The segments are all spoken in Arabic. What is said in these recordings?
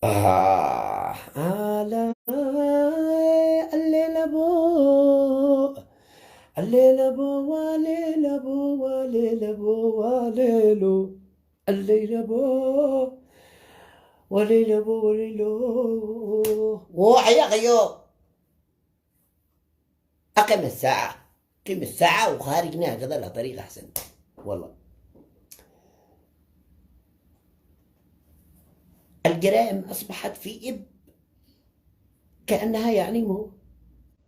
على الليل بو، الليل بو وليل بو وليل بو وليلو، الليل بو وليل بو وليلو. وحي يا غيو، أقم الساعة، قم الساعة وخارجنا هكذا لطريق أحسن والله. الجرائم أصبحت في كأنها يعني مو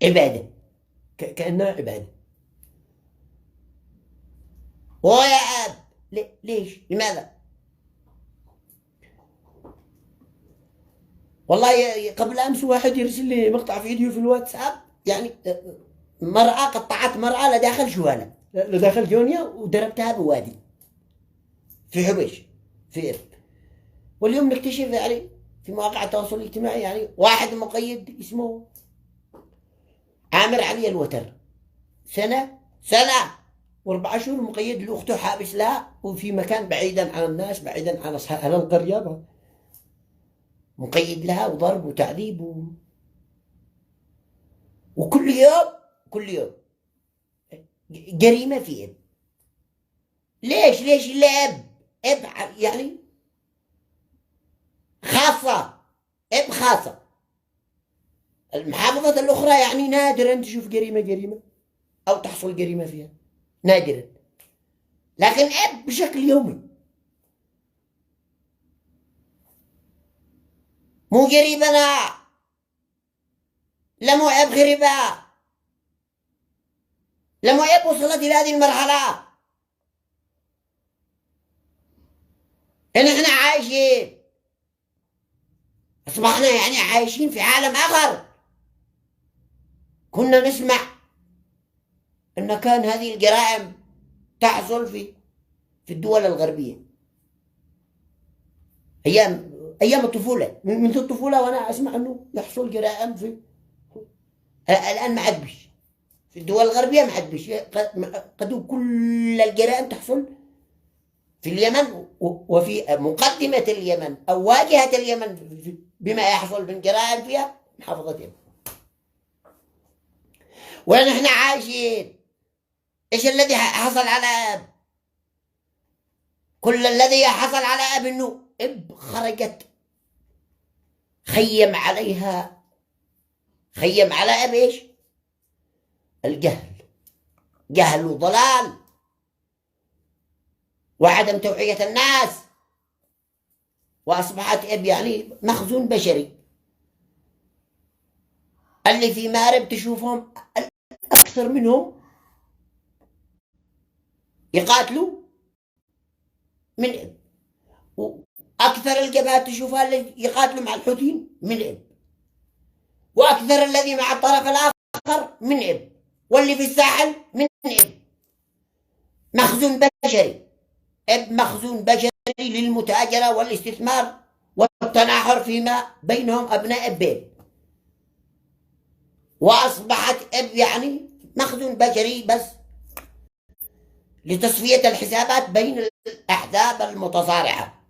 عبادة، كأنها عبادة. ويا أب، ليش؟ لماذا؟ والله قبل أمس واحد يرسل لي مقطع فيديو في الواتساب، يعني مرأة قطعت مرأة لداخل شوالة، لداخل جونيا، وضربتها بوادي في حبش، في إرب. واليوم نكتشف يعني في مواقع التواصل الاجتماعي يعني واحد مقيد اسمه عامر علي الوتر، سنة و4 شهور مقيد لأخته، حابس لها وفي مكان بعيدا عن الناس، بعيدا عن أهل القرية، مقيد لها وضرب وتعذيب وكل يوم، كل يوم جريمة في إب. ليش اللعب إب يعني خاصة، إب خاصة. المحافظات الأخرى يعني نادرا تشوف جريمة أو تحصل جريمة فيها، نادرا. لكن إب بشكل يومي، مو جريمة، لا مو إب غريبة، لا مو إب وصلت إلى هذه المرحلة. إن إحنا عايشين، أصبحنا يعني عايشين في عالم آخر. كنا نسمع أن كان هذه الجرائم تحصل في الدول الغربية، أيام الطفولة، منذ الطفولة وأنا أسمع أنه يحصل جرائم الآن ما عدبش في الدول الغربية، ما عدبش قد كل الجرائم تحصل في اليمن، وفي مقدمة اليمن أو واجهة اليمن بما يحصل من جرائم فيها محافظة اليمن. ونحن عايشين، إيش الذي حصل على أب؟ كل الذي حصل على أب أنه أب خرجت خيم على أب إيش؟ الجهل، جهل وضلال وعدم توعية الناس، وأصبحت أب يعني مخزون بشري. اللي في مارب تشوفهم أكثر منهم يقاتلوا من أب، وأكثر الجبهات تشوفها اللي يقاتلوا مع الحوثيين من أب، وأكثر الذي مع الطرف الآخر من أب، واللي في الساحل من أب. مخزون بشري، أب مخزون بشري للمتاجرة والاستثمار والتناحر فيما بينهم أبناء البيت. وأصبحت أب يعني مخزون بشري بس لتصفية الحسابات بين الأحزاب المتصارعة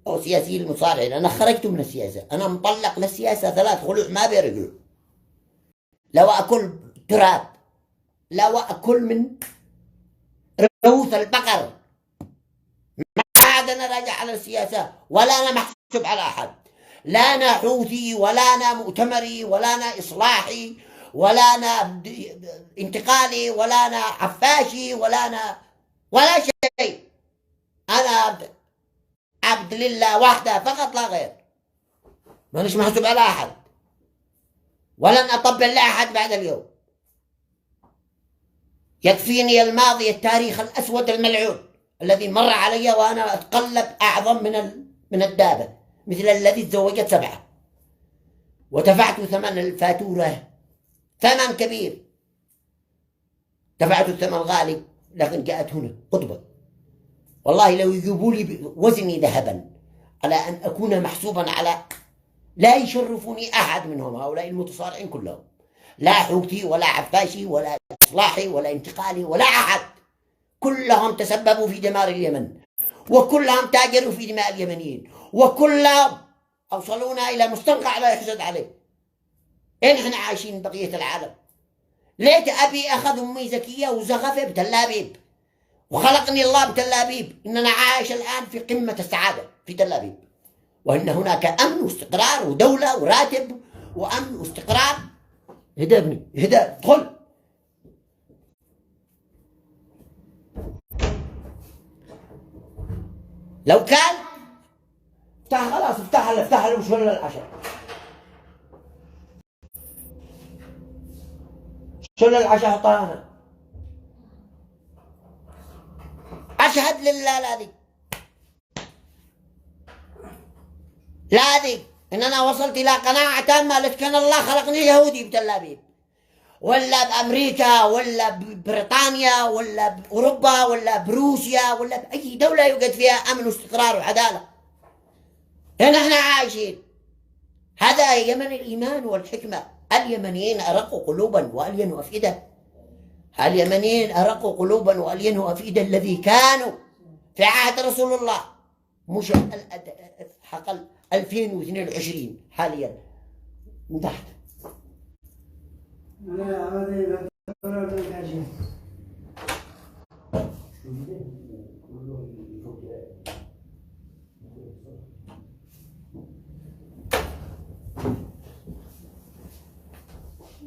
أو سياسيين المصارعين. أنا خرجت من السياسة، أنا مطلق للسياسة 3 خلوع ما بيرجعوا. لو أكل تراب، لو أكل من روث البقر، ما عاد أنا راجع على السياسة، ولا أنا محسوب على أحد. لا أنا حوثي، ولا أنا مؤتمري، ولا أنا إصلاحي، ولا أنا انتقالي، ولا أنا عفاشي، ولا شيء. أنا عبد لله وحده فقط لا غير، مانيش محسوب على أحد، ولن أطبل لأحد بعد اليوم. يكفيني الماضي، التاريخ الأسود الملعون الذي مر علي وأنا أتقلب أعظم من الدابة، مثل الذي تزوجت 7 ودفعت ثمن الفاتورة، ثمن كبير، دفعت الثمن غالي، لكن جاءت هنا قطبة. والله لو يجيبوا لي وزني ذهبا على أن أكون محسوبا على، لا يشرفني أحد منهم هؤلاء المتصارعين كلهم، لا حوثي ولا عفاشي ولا إصلاحي ولا انتقالي ولا أحد. كلهم تسببوا في دمار اليمن، وكلهم تاجروا في دماء اليمنيين، وكلهم أوصلونا إلى مستنقع لا يحسد عليه. إن إحنا عايشين بقية العالم. ليت أبي أخذ أمي زكية وزغفة بتل أبيب، وخلقني الله بتل أبيب، إننا عايش الآن في قمة السعادة في تل أبيب، وإن هناك أمن واستقرار ودولة وراتب وأمن واستقرار. هدا ابني هدا، ادخل. لو كان افتح، خلاص افتح له شغل العشاء، شغل العشاء حطها هنا. أشهد لله لا ذي إن أنا وصلت إلى قناعة تامة لكن الله خلقني يهودي بتل أبيب، ولا بأمريكا ولا ببريطانيا ولا بأوروبا ولا بروسيا ولا بأي دولة يوجد فيها أمن واستقرار وعدالة. هنا احنا عايشين. هذا يمن الإيمان والحكمة. اليمنيين أرقوا قلوبا وألينوا أفئدة. اليمنيين أرقوا قلوبا وألينوا أفئدة الذي كانوا في عهد رسول الله، مش حقل 2022 حاليا من تحت.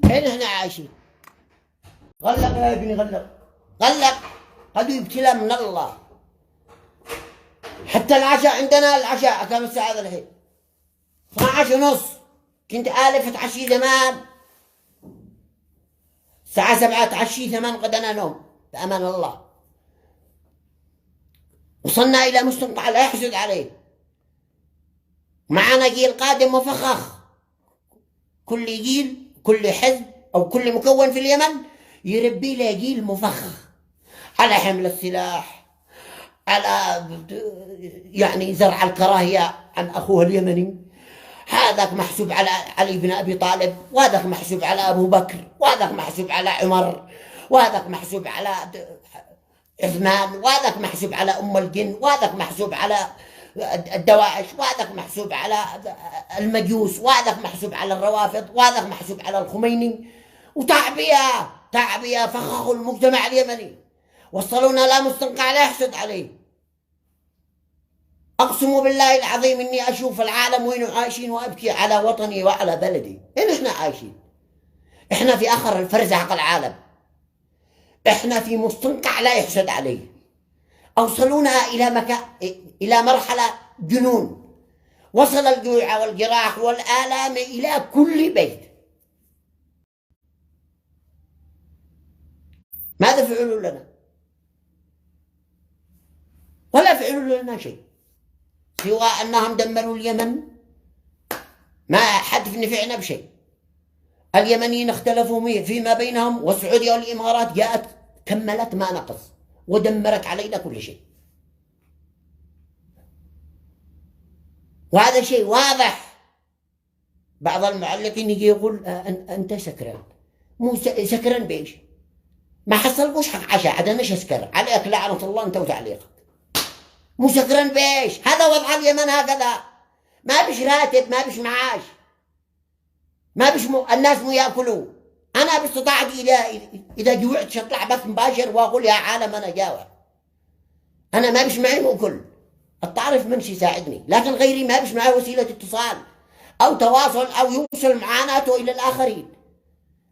هنا احنا عايشين. غلق يا ابني، غلق هذا ابتلاء من الله. حتى العشاء عندنا، العشاء كم الساعة الحين؟ 12:30. كنت آلف اتعشي زمان الساعة 7 اتعشي 8 غدا نوم بأمان الله. وصلنا إلى مستنقع لا يحسد عليه. معنا جيل قادم مفخخ. كل جيل، كل حزب أو كل مكون في اليمن يربي له جيل مفخخ على حمل السلاح، على يعني زرع الكراهية عن أخوه اليمني. هذاك محسوب على علي بن أبي طالب، وهذاك محسوب على أبو بكر، وهذاك محسوب على عمر، وهذاك محسوب على عثمان، وهذاك محسوب على أم الجن، وهذاك محسوب على الدواعش، وهذاك محسوب على المجوس، وهذاك محسوب على الروافض، وهذاك محسوب على الخميني. وتعبية فخخوا المجتمع اليمني، وصلونا لا مستنقع لا يحسد عليه. أقسم بالله العظيم إني أشوف العالم وين عايشين وأبكي على وطني وعلى بلدي. إن إحنا عايشين، إحنا في آخر الفرزعق العالم، إحنا في مستنقع لا يحسد عليه. أوصلونا إلى مرحلة جنون. وصل الجوع والجراح والآلام إلى كل بيت. ماذا فعلوا لنا؟ ولا فعلوا لنا شيء سوى أنهم دمروا اليمن. ما حد نفعنا بشيء. اليمنيين اختلفوا فيما بينهم، والسعودية والإمارات جاءت كملت ما نقص ودمرت علينا كل شيء. وهذا شيء واضح. بعض المعلقين يجي يقول أنت سكران. مو سكران بإيش؟ ما حصلكوش حق عشاء عاد أناش أسكر عليك لعنة الله أنت وتعليقك. مو سكران بإيش؟ هذا وضع اليمن هكذا. ما بش راتب، ما بش معاش، ما بش الناس مو يأكلوا. أنا باستطاعتي إذا جوعت أطلع بث مباشر وأقول يا عالم أنا جاوع. أنا ما بش معي مأكل. الطارف منش يساعدني، لكن غيري ما بش معي وسيلة اتصال أو تواصل أو يوصل معاناته إلى الآخرين.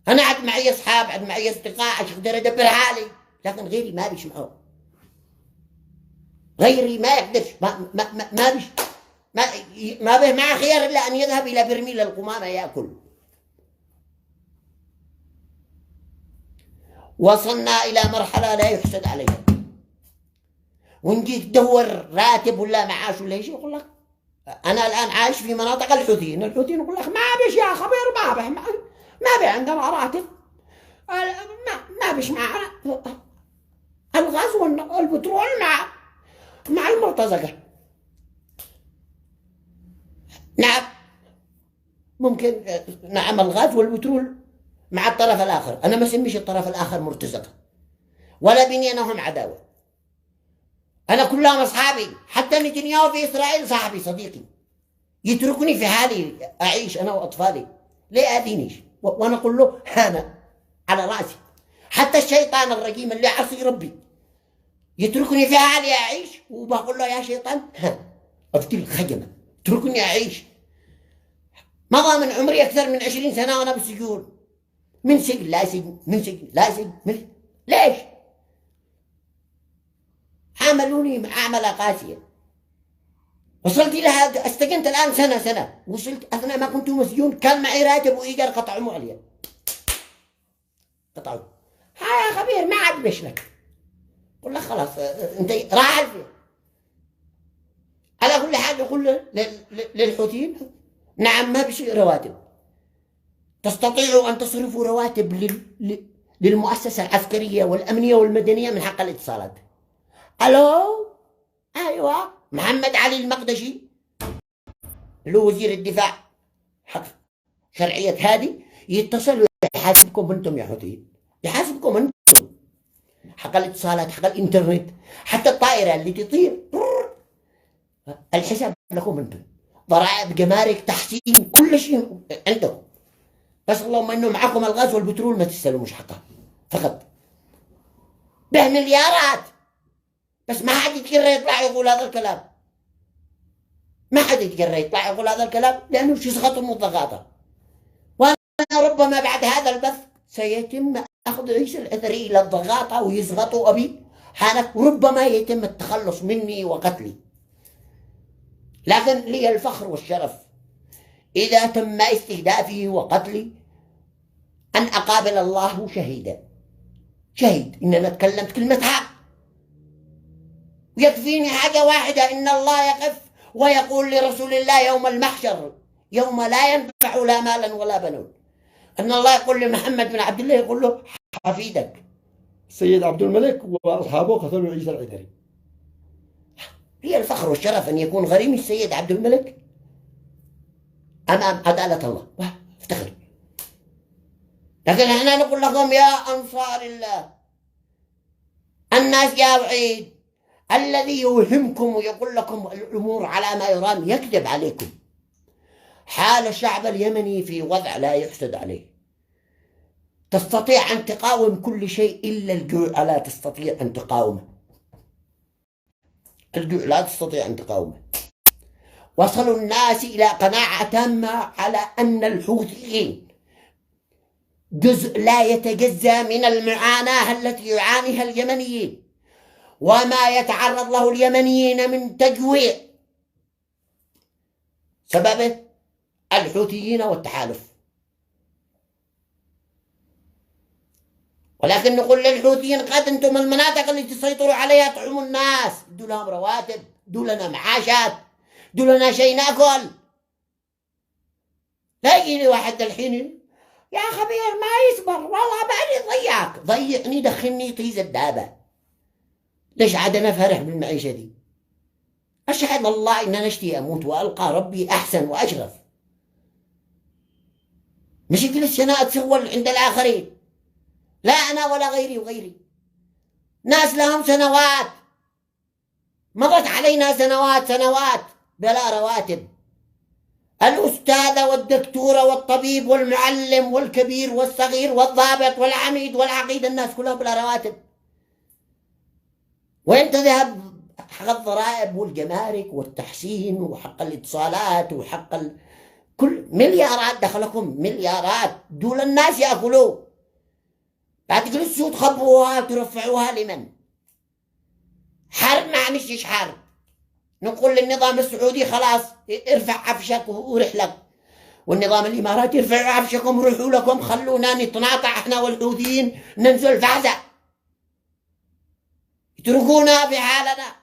أنا عاد معي أصحاب، عاد معي أصدقاء أقدر أدبر حالي، لكن غيري ما بش معه. غيري ما يقدرش، ما بش ما به مع خيار إلا أن يذهب إلى برميل القمامة يأكل. وصلنا إلى مرحلة لا يحسد عليها. ونجي تدور راتب ولا معاش ولا شيء يقول لك أنا الآن عايش في مناطق الحوثيين يقول لك ما بيش يا خبير، ما بي عندنا راتب، ما بيش معنا الغاز والبترول مع المرتزقة. نعم ممكن، نعم الغاز والبترول مع الطرف الآخر. أنا ما اسميش الطرف الآخر مرتزقة ولا بيني أنهم عداوة. أنا كلهم أصحابي، حتى نتنياهو في إسرائيل صاحبي صديقي. يتركني في حالي أعيش أنا وأطفالي، ليه أذينيش؟ وأنا أقول له هانا على رأسي. حتى الشيطان الرجيم اللي عصي ربي يتركني في حالي أعيش، وبقول له يا شيطان ها أفتل خجمة اتركني أعيش. مضى من عمري أكثر من 20 سنة وأنا بالسجون، من سجن لا سجن، من سجن لا سجن، ليش؟ عاملوني معاملة قاسية. وصلت لها استجنت الآن سنة وصلت أثناء ما كنت مسجون كان معي راتب وإيجار قطعوا علي، قطعوا. ها يا خبير ما عاد بشلك، قل له خلاص أنت راح فيه. على كل حال يقول للحوثيين نعم ما بشي رواتب، تستطيعوا أن تصرفوا رواتب للمؤسسة العسكرية والأمنية والمدنية من حق الاتصالات. ألو أيوة محمد علي المقدشي اللي هو وزير الدفاع حق شرعية هادي يتصل ويحاسبكم أنتم يا حوثيين، يحاسبكم أنتم حق الاتصالات حق الإنترنت، حتى الطائرة اللي تطير الحساب لكم أنتم، ضرائب جمارك تحسين كل شيء عندكم، بس اللهم انه معكم الغاز والبترول ما تستلموش حقها فقط به مليارات. بس ما حد يتجرأ يطلع يقول هذا الكلام، ما حد يتجرأ يطلع يقول هذا الكلام لانه يسقطوا الضغاطه. وانا ربما بعد هذا البث سيتم اخذ عيسى العذري الى الضغاطه ويسقطوا ابي حانك، وربما يتم التخلص مني وقتلي. لكن لي الفخر والشرف إذا تم استهدافي وقتلي أن أقابل الله شهيدا، شهيد إن أنا تكلمت كلمة حق. ويكفيني حاجة واحدة، إن الله يقف ويقول لرسول الله يوم المحشر يوم لا ينفع لا مالا ولا بنون، أن الله يقول لمحمد بن عبد الله يقول له حفيدك السيد عبد الملك وأصحابه قتلوا عيسى العذري. هي الفخر والشرف أن يكون غريمي السيد عبد الملك أمام عدالة الله، افتخر. لكن احنا نقول لكم يا أنصار الله الناس يا وعيد الذي يوهمكم ويقول لكم الأمور على ما يرام يكذب عليكم. حال الشعب اليمني في وضع لا يحسد عليه، تستطيع أن تقاوم كل شيء إلا الجوع، لا تستطيع أن تقاومه، الجوع لا تستطيع أن تقاومه. وصلوا الناس إلى قناعة تامة على أن الحوثيين جزء لا يتجزأ من المعاناة التي يعانيها اليمنيين، وما يتعرض له اليمنيين من تجويع سببه الحوثيين والتحالف. ولكن نقول للحوثيين قد أنتم المناطق اللي تسيطروا عليها طعموا الناس، ادوا لهم رواتب، ادوا لنا معاشات، ادوا لنا شيء ناكل. لا يجيني واحد الحين يا خبير ما يصبر والله بعدي ضيعني دخلني طيز الدابة. ليش عاد أنا فرح بالمعيشة دي؟ أشهد الله إن أنا أشتي أموت وألقى ربي أحسن وأشرف، مش أجلس هنا أتسول عند الآخرين، لا أنا ولا غيري وغيري. ناس لهم سنوات مضت علينا سنوات بلا رواتب، الأستاذة والدكتورة والطبيب والمعلم والكبير والصغير والضابط والعميد والعقيد، الناس كلهم بلا رواتب. وين تذهب حق الضرائب والجمارك والتحسين وحق الاتصالات وحق كل مليارات دخلكم، مليارات دول الناس يأكلوا، بعد تجلسوا تخبروها وترفعوها لمن؟ حرب ما مش حرب. نقول للنظام السعودي خلاص ارفع عفشك ورحلك، والنظام الإماراتي ارفعوا عفشكم وروحوا لكم، خلونا نتناطع احنا والحوثيين ننزل فعزة، اتركونا في حالنا.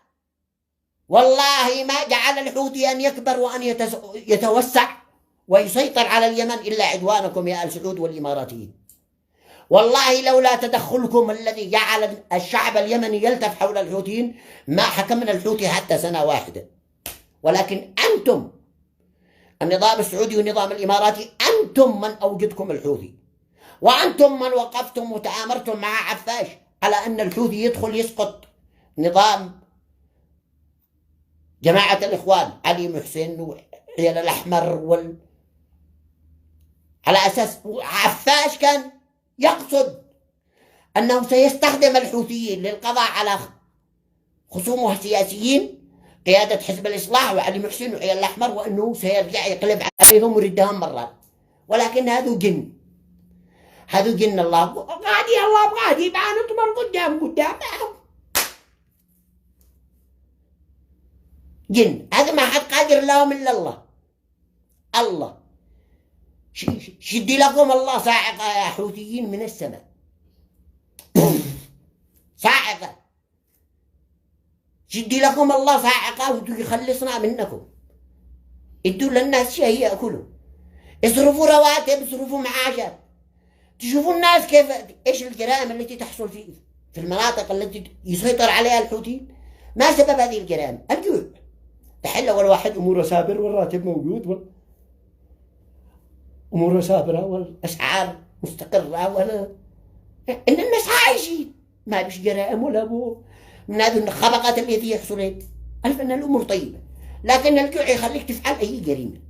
والله ما جعل الحوثي أن يكبر وأن يتوسع ويسيطر على اليمن إلا عدوانكم يا آل سعود والإماراتيين. والله لولا تدخلكم الذي جعل الشعب اليمني يلتف حول الحوثيين ما حكمنا الحوثي حتى سنة واحدة. ولكن أنتم النظام السعودي والنظام الإماراتي أنتم من أوجدكم الحوثي، وأنتم من وقفتم وتآمرتم مع عفاش على أن الحوثي يدخل يسقط نظام جماعة الإخوان علي محسن عيال الأحمر على أساس عفاش كان يقصد أنه سيستخدم الحوثيين للقضاء على خصومه السياسيين قيادة حزب الإصلاح وعلي محسن وعيال الأحمر، وأنه سيرجع يقلب عليهم ويردهم مرات. ولكن هذا جن، هذا جن الله قاعد الله قاعد يبقى نطمر قدام جن. هذا ما حد قادر لهم إلا الله. الله شدي لكم الله صاعقة يا حوثيين من السماء، صاعقة شدي لكم الله صاعقة وانتو يخلصنا منكم. ادوا للناس شيء يأكلوا، اصرفوا رواتب، اصرفوا معاشات. تشوفوا الناس كيف ايش الجرائم التي تحصل في المناطق التي يسيطر عليها الحوثيين. ما سبب هذه الجرائم؟ الجوع. تحل والواحد اموره سابر والراتب موجود اموره سابره والاسعار مستقره ان الناس عايشين ما بيش جرائم ولا ابو من هذه الخبقات التي يحصلين. ألف أن الأمور طيبة، لكن الجوع يخليك تفعل أي جريمة.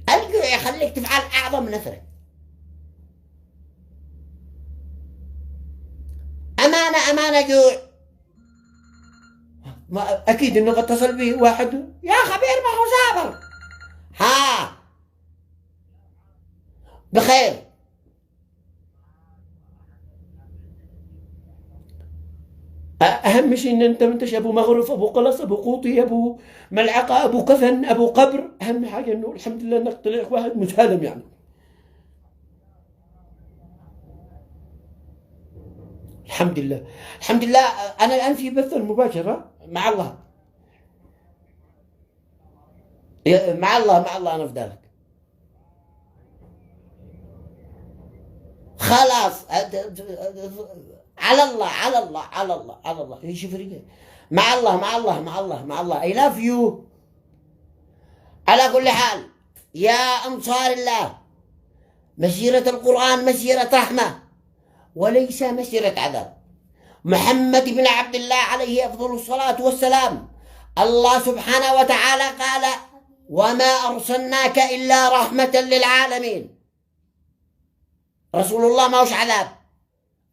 الجوع يخليك تفعل أعظم نثرة. أمانة جوع. ما أكيد إنه اتصل به واحد يا خبير ما هو صابر. ها بخير. أهم شيء إن أنت منتش أبو مغرف، أبو قلص، أبو قوطي، أبو ملعقة، أبو كفن، أبو قبر. أهم حاجة إنه الحمد لله إنك طلع واحد مسالم يعني. الحمد لله الحمد لله. أنا الآن في بث المباشرة مع الله، مع الله أنا في ذلك. خلاص على الله ايش يفرق؟ مع الله I love you. على كل حال يا أنصار الله، مسيرة القرآن مسيرة رحمة وليس مسيرة عذاب. محمد بن عبد الله عليه أفضل الصلاة والسلام، الله سبحانه وتعالى قال وما أرسلناك إلا رحمة للعالمين. رسول الله ما هوش عذاب.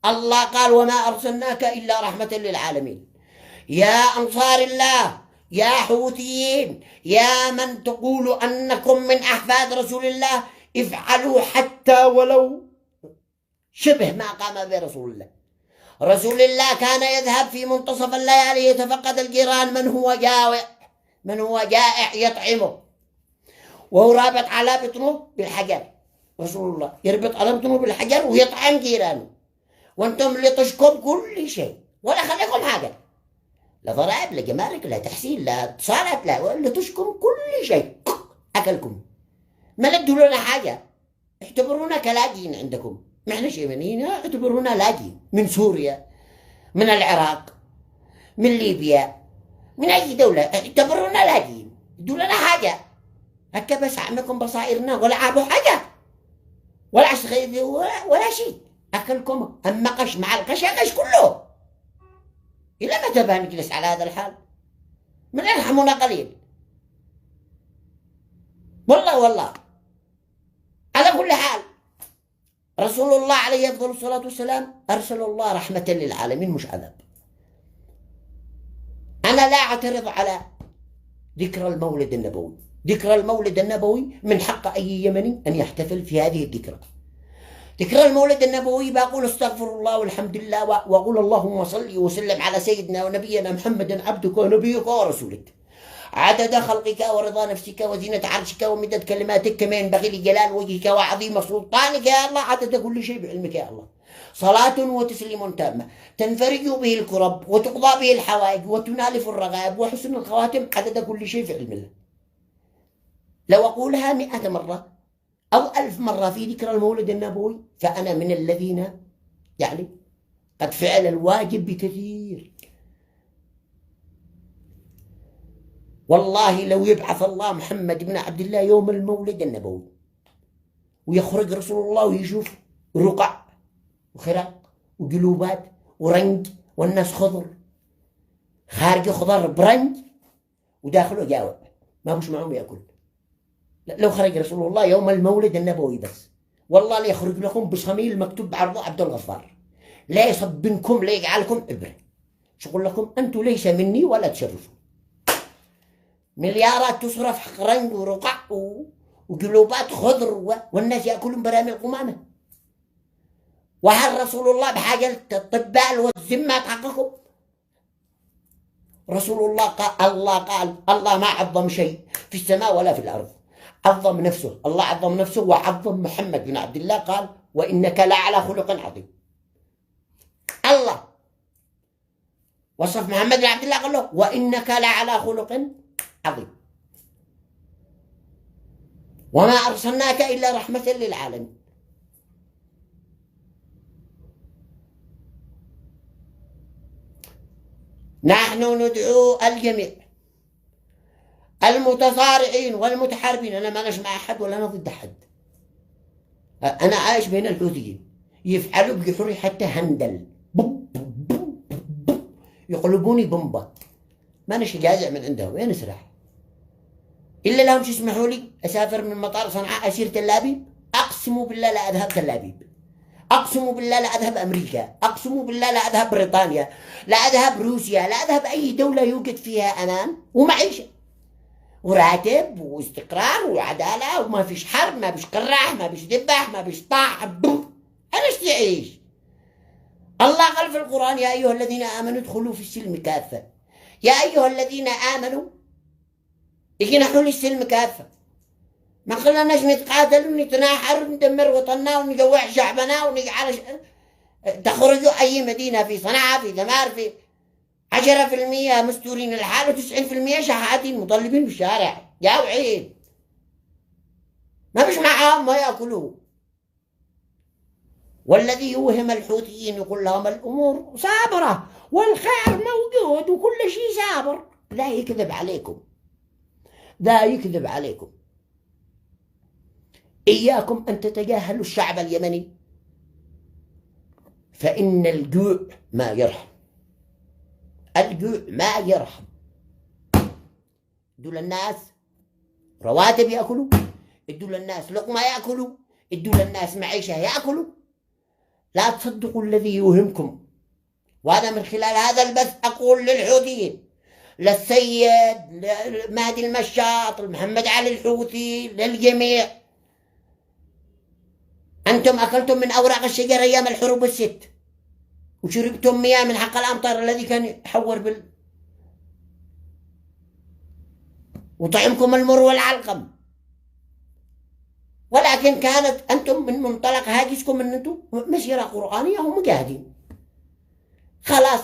الله قال وما أرسلناك إلا رحمة للعالمين. يا أنصار الله، يا حوثيين، يا من تقولوا أنكم من أحفاد رسول الله، افعلوا حتى ولو شبه ما قام به رسول الله. رسول الله كان يذهب في منتصف الليالي يتفقد الجيران من هو جائع يطعمه، وهو رابط على بطنه بالحجر. رسول الله يربط على بطنه بالحجر ويطعم جيرانه. وانتم اللي تشكم كل شيء ولا خليكم حاجة، لا ضرائب لا جمارك لا تحسين لا اتصالات لا، ولا تشكم كل شيء. أكلكم ما ندوا لنا حاجة، اعتبرونا كلاجئين عندكم. ما احناش يمنيين، اعتبرونا لاجئين من سوريا، من العراق، من ليبيا، من أي دولة. اعتبرونا لاجئين، ادوا لنا حاجة. هكا بس عمكم بصائرنا ولا عابوا حاجة ولا عشغي ولا شيء. أكلكم أمقش مع القشاقش كله. إلى متى بنجلس على هذا الحال؟ من يرحمنا قليل. والله على كل حال رسول الله عليه أفضل الصلاة والسلام أرسل الله رحمة للعالمين مش عذاب. أنا لا أعترض على ذكرى المولد النبوي. ذكرى المولد النبوي من حق أي يمني أن يحتفل في هذه الذكرى. ذكرى المولد النبوي بقول استغفر الله والحمد لله وأقول اللهم صل وسلم على سيدنا ونبينا محمد عبدك ونبيك ورسولك عدد خلقك ورضا نفسك وزينة عرشك ومدد كلماتك كما ينبغي لجلال وجهك وعظيم سلطانك يا الله عدد كل شيء بعلمك يا الله. صلاة وتسليم تامة تنفرج به الكرب وتقضى به الحوائج وتنالف الرغائب وحسن الخواتم عدد كل شيء في علم الله. لو أقولها 100 مرة أو 1000 مرة في ذكرى المولد النبوي فأنا من الذين يعني قد فعل الواجب بكثير. والله لو يبعث الله محمد بن عبد الله يوم المولد النبوي ويخرج رسول الله ويشوف رقع وخرق وقلوبات ورنج والناس خضر، خارج خضر برنج وداخله جاوب، ما بوش معهم ياكل. لو خرج رسول الله يوم المولد النبوي بس والله لا يخرج لكم بشميل مكتوب بعرضه عبد الغفار، لا يصبنكم لا يجعلكم ابره. شو لكم انتم ليس مني ولا تشرفوا. مليارات تصرف حق رنج ورقع وقلوبات خضر والناس ياكلون برامي القمامه. وهل رسول الله بحاجه الطبال والذمات حقكم؟ رسول الله قال الله ما عظم شيء في السماء ولا في الارض، عظم نفسه. الله عظم نفسه وعظم محمد بن عبد الله، قال وانك لعلى خلق عظيم. الله وصف محمد بن عبد الله قال له وانك لعلى خلق عظيم وما ارسلناك الا رحمه للعالمين. نحن ندعو الجميع المتصارعين والمتحاربين. انا ما مع احد ولا انا ضد احد، انا عايش بين الحوثيين يفعلوا بجحوري حتى هندل يقلبوني بمبة، ما نش جازع من عندهم وين اسرح الا لهم شو يسمحوا لي اسافر من مطار صنعاء اسير تل ابيب. اقسم بالله لا اذهب تل ابيب، اقسم بالله لا اذهب امريكا، اقسم بالله لا اذهب بريطانيا، لا اذهب روسيا، لا اذهب اي دوله يوجد فيها امان ومعيشه وراتب واستقرار وعداله وما فيش حرب، ما فيش قراح، ما فيش ذبح، ما فيش طاح. انا ايش تعيش؟ الله قال في القران يا ايها الذين امنوا ادخلوا في السلم كافه. يا ايها الذين امنوا اجنحوا للسلم كافه. ما خلناش نتقاتل ونتناحر وندمر وطننا ونجوع شعبنا ونجعل تخرجوا اي مدينه في صنعاء في ذمار في 10% مستورين الحال و90% شحاتين مطلبين في الشارع جاوعين ما فيش معاهم ما ياكلوا. والذي يوهم الحوثيين يقول لهم الامور صابره والخير موجود وكل شيء صابر، لا يكذب عليكم، لا يكذب عليكم. إياكم أن تتجاهلوا الشعب اليمني، فإن الجوع ما يرحم، الجوع ما يرحم. ادوا للناس رواتب يأكلوا، ادوا للناس لقمة يأكلوا، ادوا للناس معيشة يأكلوا. لا تصدقوا الذي يوهمكم. وأنا من خلال هذا البث أقول للحوثيين، للسيد مهدي المشاط، محمد علي الحوثي، للجميع، أنتم أكلتم من أوراق الشجر أيام الحروب الست وشربتم مياه من حق الأمطار الذي كان يحور وطعمكم المر والعلقم، ولكن كانت أنتم من منطلق هاجسكم أن أنتم مسيرة قرآنية ومجاهدين. خلاص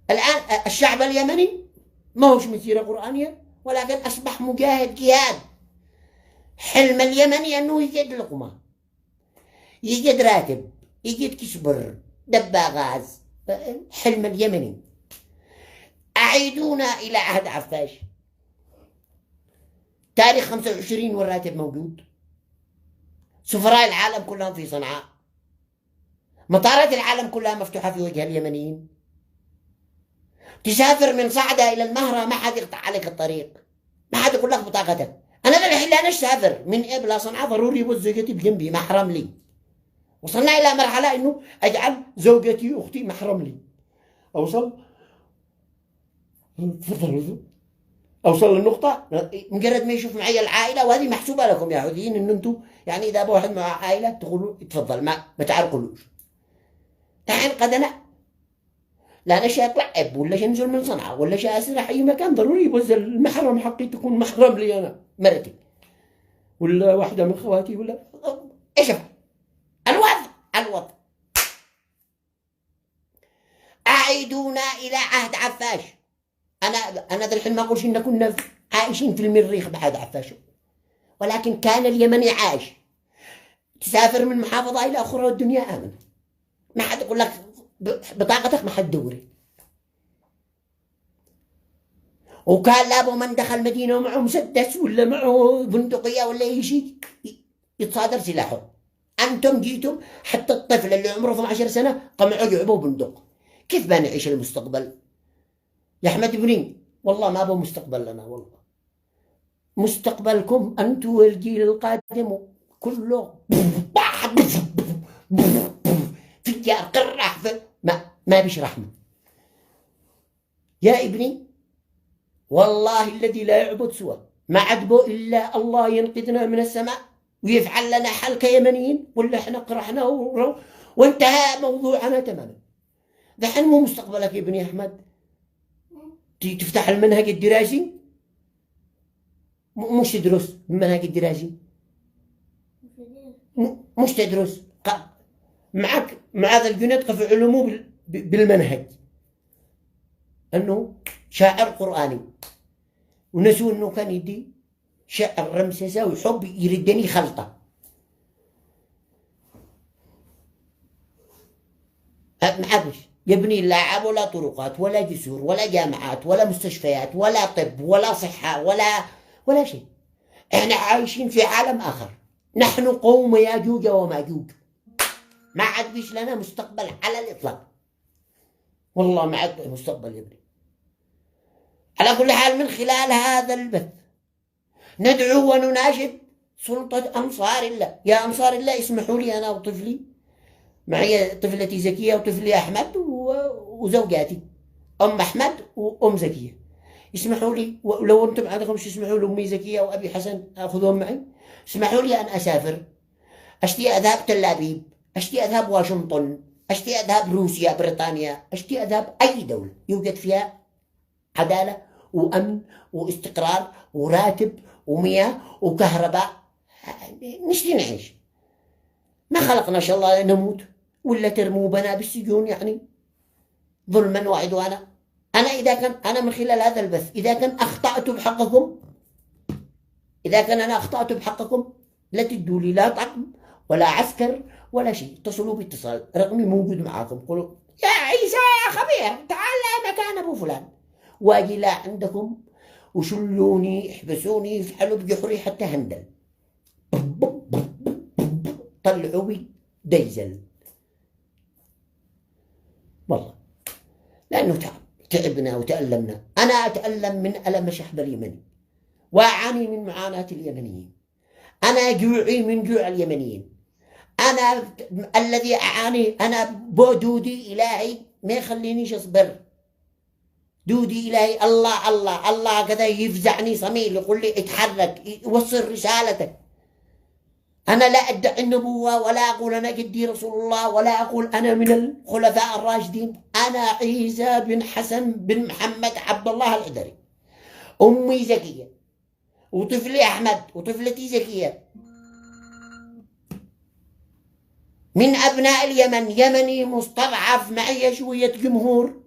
الآن الشعب اليمني ما هوش مسيرة قرآنية ولكن أصبح مجاهد جهاد. حلم اليمني أنه يجد لقمة، يجد راتب، يجد كسبر، دبا غاز. حلم اليمني. أعيدونا إلى عهد عفاش، تاريخ 25 والراتب موجود، سفراء العالم كلهم في صنعاء، مطارات العالم كلها مفتوحة في وجه اليمنيين. تسافر من صعدة إلى المهرة ما حد يقطع عليك الطريق، ما حد يقول لك بطاقتك. أنا الحين لا أسافر من إبلا صنعاء ضروري يبوز زوجتي بجنبي محرم لي. وصلنا إلى مرحلة إنه أجعل زوجتي أختي محرم لي. أوصل للنقطة مجرد ما يشوف معي العائلة، وهذه محسوبة لكم يا حوثيين إن أنتم يعني إذا واحد مع عائلة تقولوا تفضل ما تعرقلوش. الحين قد أنا لا أنا شاء أطلع أب ولا شاء أنزل من صنعاء ولا شاء أسرح أي مكان، ضروري يبوز المحرم حقي تكون محرم لي أنا مرتي ولا واحدة من خواتي ولا إيش الوضع. أعيدونا إلى عهد عفاش. أنا ذا الحين ما أقولش إن كنا عايشين في المريخ بعد عفاش، ولكن كان اليمني عايش. تسافر من محافظة إلى أخرى والدنيا آمنة، ما حد يقول لك بطاقتك ما حد دوري. وكان لابو من دخل مدينة ومعه مسدس ولا معه بندقية ولا أي شيء يتصادر سلاحه. أنتم جيتم حتى الطفل اللي عمره 12 سنة قمعوا جعبوا بندق. كيف بنعيش المستقبل؟ يا أحمد بنين والله ما أبو مستقبل لنا والله. مستقبلكم أنتم والجيل القادم كله فجار قرح ما بيش رحمة. يا ابني والله الذي لا يعبد سوى ما عجبه إلا الله ينقذنا من السماء ويفعل لنا حل كيمنيين ولا احنا قرحنا وانتهى موضوعنا تماما. دحين مو مستقبلك يا ابني أحمد تفتح المنهج الدراسي مش تدرس المنهج الدراسي مش تدرس معك مع ذا الجنود في علومه بالمنهج انه شاعر قرآني ونسوا انه كان يدي شعر رمسيسة ويحب يردني خلطة. معكش يبني لا عاب ولا طرقات ولا جسور ولا جامعات ولا مستشفيات ولا طب ولا صحة ولا شيء. احنا عايشين في عالم آخر. نحن قوم ياجوج وماجوج. ما عاد فيش لنا مستقبل على الإطلاق. والله ما عاد مستقبل يا ابني. على كل حال من خلال هذا البث ندعو ونناشد سلطة أنصار الله. يا أنصار الله اسمحوا لي أنا وطفلي معي طفلتي زكية وطفلي أحمد وزوجاتي أم أحمد وأم زكية. اسمحوا لي ولو أنتم عندكم اسمحوا لي أمي زكية وأبي حسن أخذهم معي. اسمحوا لي أن أسافر. أشتي أذهب تل أبيب، أشتي أذهب واشنطن، أشتي أذهب روسيا بريطانيا، أشتي أذهب أي دولة يوجد فيها عدالة وأمن واستقرار وراتب ومياه وكهرباء. نشتي نعيش. ما خلقنا شاء الله نموت ولا ترموا بنا بالسجون يعني ظلما وعدوانا. أنا من خلال هذا البث إذا كان أخطأت بحقكم، إذا كان أنا أخطأت بحقكم لا تدوا لي لا طعم ولا عسكر ولا شيء. اتصلوا باتصال رقمي موجود معاكم. قولوا يا عيسى يا خبير تعال مكان أبو فلان واجي لا عندكم وشلوني احبسوني يفحلوا بجحري حتى هندل طلعوا بي ديزل. والله لأنه تعبنا وتألمنا. أنا أتألم من ألم الشعب اليمني وأعاني من معاناة اليمنيين. أنا جوعي من جوع اليمنيين. أنا الذي أعاني أنا بودودي إلهي ما يخلينيش أصبر. دودي إلهي الله الله الله كذا يفزعني صميل يقول لي اتحرك وصل رسالتك. أنا لا أدعي النبوة ولا أقول أنا جدي رسول الله ولا أقول أنا من الخلفاء الراشدين. أنا عيسى بن حسن بن محمد عبد الله الحدري. أمي زكية وطفلي أحمد وطفلتي زكية من أبناء اليمن. يمني مستضعف معي شوية جمهور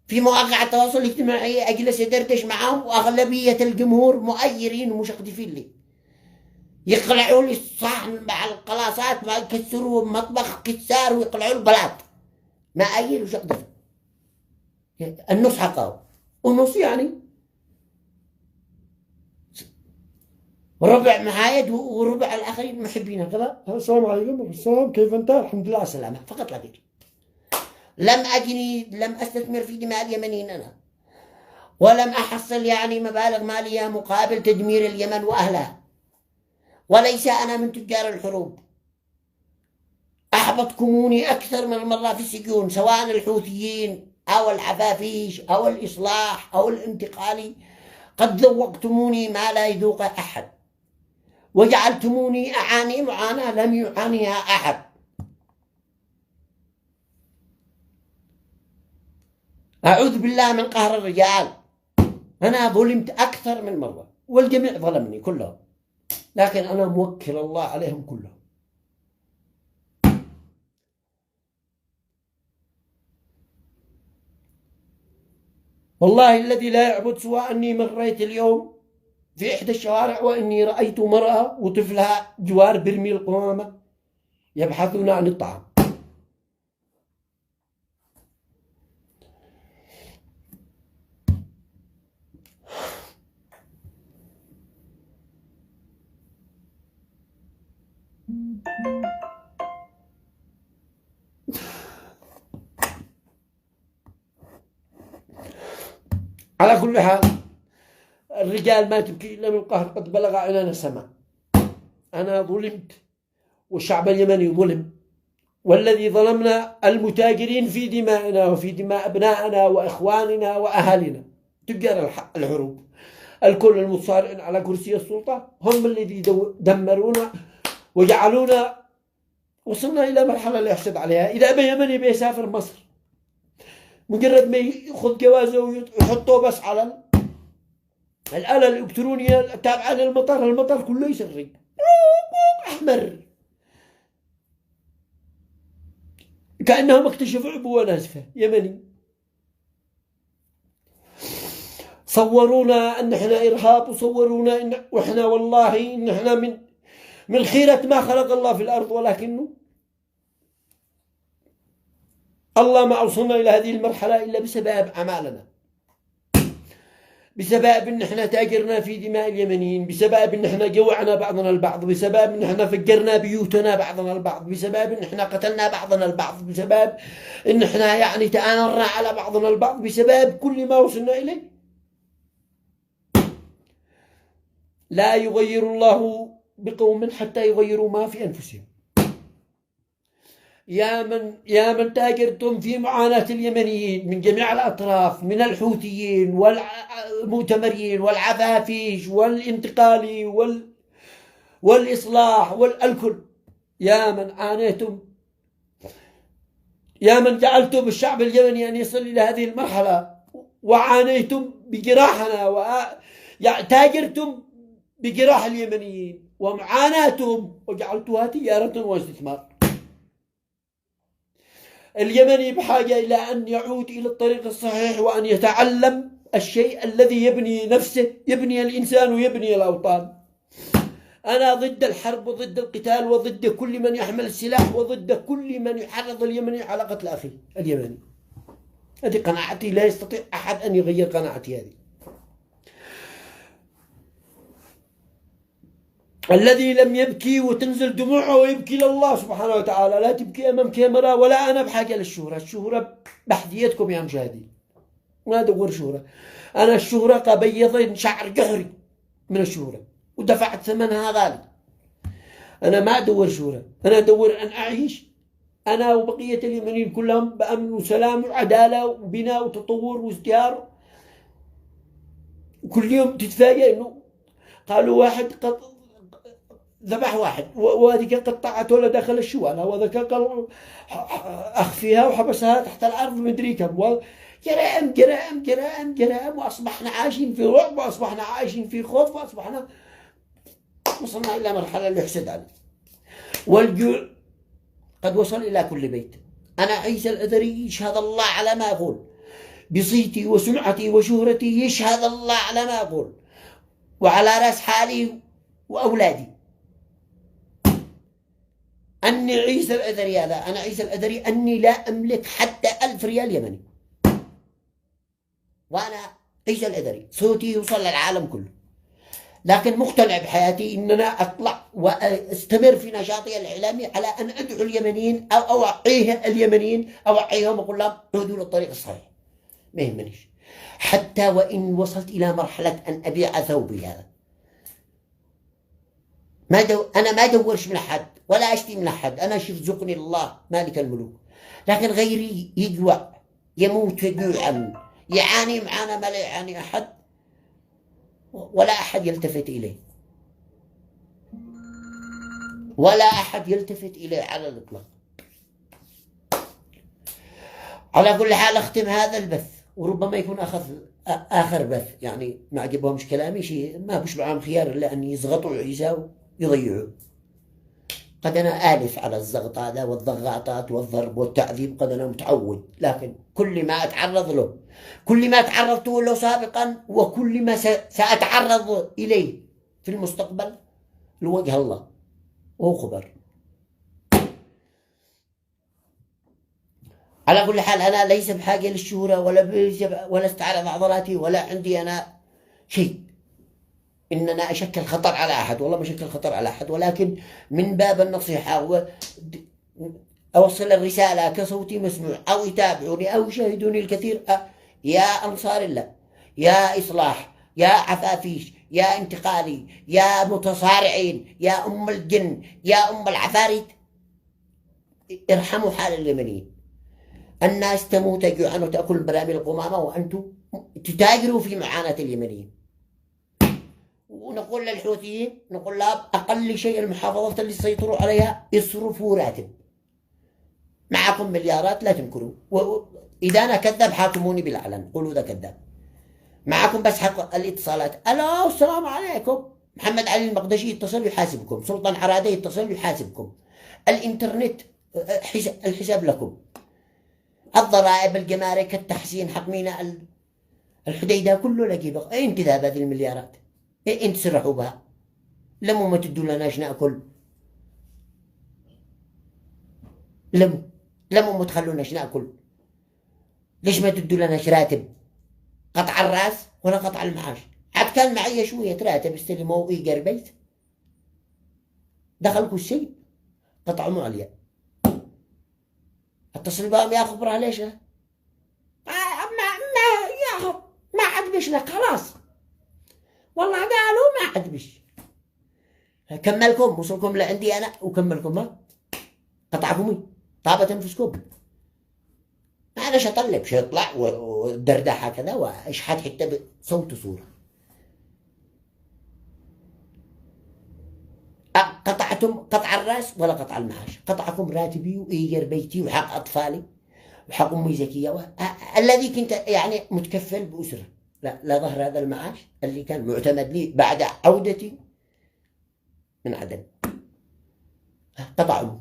في مواقع التواصل الاجتماعي أجلس أدردش معهم وأغلبية الجمهور مؤيرين ومشقدفين لي. يقلعوا لي الصحن مع القلاصات ما يكسروا مطبخ كسار ويقلعوا البلاط ما أير وشقدف. النص حقه ونص يعني ربع محايد وربع الآخرين محبين كذا. السلام عليكم. السلام كيف أنت؟ الحمد لله على السلامة. فقط لا غير. لم أستثمر في دماء اليمنيين أنا ولم أحصل يعني مبالغ مالية مقابل تدمير اليمن وأهلها. وليس أنا من تجار الحروب. أحبطكموني أكثر من مرة في السجون سواء الحوثيين أو الحفافيش أو الإصلاح أو الانتقالي. قد ذوقتموني ما لا يذوق أحد وجعلتموني أعاني معاناة لم يعانيها أحد. أعوذ بالله من قهر الرجال. أنا ظلمت أكثر من مرة والجميع ظلمني كلهم لكن أنا موكل الله عليهم كلهم. والله الذي لا يعبد سوى أني مريت اليوم في إحدى الشوارع وإني رأيت مرأة وطفلها جوار برميل القمامة يبحثون عن الطعام. على كل حال الرجال ما تبكي إلا من قهر قد بلغ عنان السماء. أنا ظلمت والشعب اليمني ظلم، والذي ظلمنا المتاجرين في دمائنا وفي دماء أبنائنا وإخواننا وأهالينا تجار الحروب، الكل المتصارعين على كرسي السلطة هم الذي دمرونا وجعلونا وصلنا إلى مرحلة لا يحسد عليها. إذا أبي يمني بيسافر مصر مجرد ما يأخذ جوازه ويحطه بس على الآلة الإلكترونية التابعة للمطار، المطار كله يسرق أحمر كأنهم اكتشفوا عبوة ناسفة يمني. صورونا أن احنا إرهاب، وصورونا إن وإحنا والله إن احنا من خيرة ما خلق الله في الأرض، ولكنه الله ما أوصلنا إلى هذه المرحلة إلا بسبب أعمالنا، بسبب إن احنا تاجرنا في دماء اليمنيين، بسبب إن احنا جوعنا بعضنا البعض، بسبب إن احنا فجرنا بيوتنا بعضنا البعض، بسبب إن احنا قتلنا بعضنا البعض، بسبب إن احنا يعني تآمرنا على بعضنا البعض، بسبب كل ما وصلنا إليه. لا يغير الله بقوم حتى يغيروا ما في أنفسهم. يا من تاجرتم في معاناة اليمنيين من جميع الأطراف، من الحوثيين والمؤتمرين والعفافيش والانتقالي والإصلاح والكل، يا من عانيتم، يا من جعلتم الشعب اليمني أن يصل إلى هذه المرحلة، وعانيتم بجراحنا تاجرتم بجراح اليمنيين ومعاناتهم وجعلتوها تجارة واستثمار. اليمني بحاجة إلى أن يعود إلى الطريق الصحيح، وأن يتعلم الشيء الذي يبني نفسه، يبني الإنسان ويبني الأوطان. أنا ضد الحرب وضد القتال وضد كل من يحمل السلاح وضد كل من يحرض اليمني على قتل أخيه اليمني. هذه قناعتي، لا يستطيع أحد أن يغير قناعتي هذه. الذي لم يبكي وتنزل دموعه ويبكي لله سبحانه وتعالى، لا تبكي أمام كاميرا. ولا أنا بحاجة للشهرة، الشهرة بحذيتكم يا مشاهدين، ما أدور شهرة. أنا الشهرة قبيض شعر جحري من الشهرة ودفعت ثمنها غالي. أنا ما أدور شهرة، أنا أدور أن أعيش أنا وبقية اليمنيين كلهم بأمن وسلام وعدالة وبناء وتطور وازدهار. كل يوم تتفاجئ إنه قالوا واحد ذبح واحد، وهذيك قطعت ولا دخل الشوالة، وذاك قال أخفيها وحبسها تحت الأرض مدري كم. جرائم جرائم جرائم جرائم، وأصبحنا عايشين في رعب، وأصبحنا عايشين في خوف، وأصبحنا وصلنا إلى مرحلة اللي يحسد عليه. والجوع قد وصل إلى كل بيت. أنا عيسى الأذري يشهد الله على ما أقول، بصيتي وسمعتي وشهرتي يشهد الله على ما أقول، وعلى رأس حالي وأولادي أني عيسى الأذري. هذا أنا عيسى الأذري، أني لا أملك حتى 1000 ريال يمني، وأنا عيسى الأذري صوتي يوصل للعالم كله. لكن مقتنع بحياتي إن أنا أطلع وأستمر في نشاطي الإعلامي على أن أدعو اليمنيين أو أوعيه اليمنيين، أوعيهم وأقول لهم عودوا للطريق الصحيح. ما يهمنيش حتى وإن وصلت إلى مرحلة أن أبيع ثوبي. هذا أنا ما أدورش من أحد ولا أشتي من أحد، أنا يرزقني الله مالك الملوك. لكن غيري يجوع، يموت جوعا، يعاني معانا ما لا يعاني أحد، ولا أحد يلتفت إليه، ولا أحد يلتفت إليه على الإطلاق. على كل حال أختم هذا البث، وربما يكون آخر بث، يعني ما عجبهمش كلامي شيء، ما بش معهم خيار إلا أن يزغطوا عيسى ويضيعوا. قد أنا آلف على الزغط هذا والضغاطات والضرب والتعذيب، قد أنا متعود، لكن كل ما أتعرض له، كل ما تعرضت له سابقا، وكل ما سأتعرض إليه في المستقبل لوجه الله وهو خبر. على كل حال أنا ليس بحاجة للشهرة ولا استعراض عضلاتي، ولا عندي أنا شيء إن أنا أشكل خطر على أحد، والله ما أشكل خطر على أحد، ولكن من باب النصيحة أوصل الرسالة كصوتي مسموع، أو يتابعوني أو يشاهدوني الكثير. يا أنصار الله، يا إصلاح، يا عفافيش، يا انتقالي، يا متصارعين، يا أم الجن، يا أم العفاريت، ارحموا حال اليمنيين. الناس تموت جوعا وتأكل براميل القمامة وأنتم تتاجروا في معاناة اليمنيين. ونقول للحوثيين، نقول لهم أقل شيء المحافظات اللي سيطروا عليها يصرفوا راتب. معكم مليارات لا تنكروا، إذا أنا كذاب حاكموني بالعلن، قولوا ذا كذاب. معكم بس حق الاتصالات، ألو السلام عليكم، محمد علي المقدشي يتصل يحاسبكم، سلطان عرادي يتصل يحاسبكم، الإنترنت الحساب لكم، الضرائب، الجمارك، التحسين حق ميناء الحديدة كله لقي بقى. انت ذهب هذه المليارات؟ انت سرحوا بها، لموا ما تدوا لنا ايش ناكل، لموا ما تخلونا ايش ناكل، ليش ما تدوا لنا ايش راتب؟ قطع الراس ولا قطع المعاش؟ عاد كان معي شوية راتب استلموا ايجار بيت، دخلكوا الشيء قطعوا معليا، اتصل بهم يا خبره ليش؟ ما يا خب ما عجبش لك خلاص، والله قالوا ما عجبش، كملكم وصلكم لعندي انا وكملكم، ما قطعكم طابت انفسكم. ما انا اطلب شي يطلع ودردحه كذا واشحت حتى بصوت وصوره. قطعتم قطع الراس ولا قطع المعاش، قطعكم راتبي وايجار بيتي وحق اطفالي وحق امي زكيه الذي كنت يعني متكفل باسره، لا ظهر هذا المعاش اللي كان معتمد لي بعد عودتي من عدن، قطعوا.